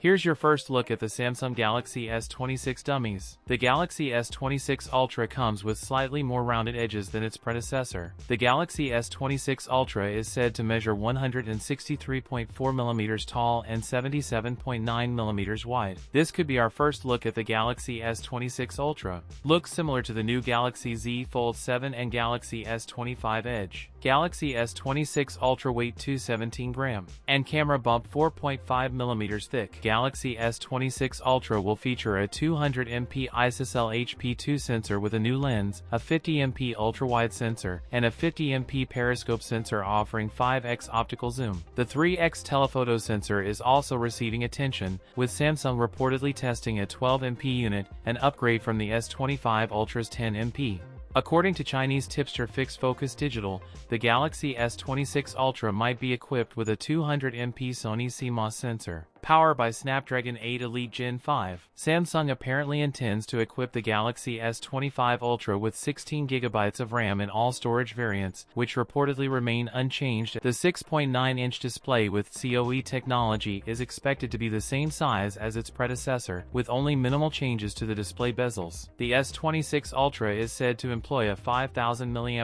Here's your first look at the Samsung Galaxy S26 dummies. The Galaxy S26 Ultra comes with slightly more rounded edges than its predecessor. The Galaxy S26 Ultra is said to measure 163.4 mm tall and 77.9 mm wide. This could be our first look at the Galaxy S26 Ultra. Looks similar to the new Galaxy Z Fold 7 and Galaxy S25 Edge. Galaxy S26 Ultra weight 217 gram, and camera bump 4.5 mm thick. Galaxy S26 Ultra will feature a 200MP ISOCELL HP2 sensor with a new lens, a 50MP ultra-wide sensor, and a 50MP periscope sensor offering 5x optical zoom. The 3x telephoto sensor is also receiving attention, with Samsung reportedly testing a 12MP unit, an upgrade from the S25 Ultra's 10MP. According to Chinese tipster Fixed Focus Digital, the Galaxy S26 Ultra might be equipped with a 200MP Sony CMOS sensor. Powered by Snapdragon 8 Elite Gen 5, Samsung apparently intends to equip the Galaxy S25 Ultra with 16GB of RAM in all storage variants, which reportedly remain unchanged. The 6.9-inch display with COE technology is expected to be the same size as its predecessor, with only minimal changes to the display bezels. The S26 Ultra is said to employ a 5000 mAh.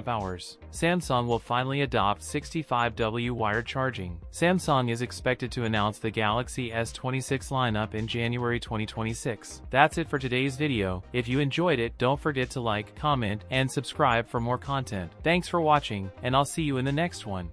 Samsung will finally adopt 65W wired charging. Samsung is expected to announce the Galaxy S26 lineup in January 2026. That's it for today's video. If you enjoyed it, don't forget to like, comment, and subscribe for more content. Thanks for watching, and I'll see you in the next one.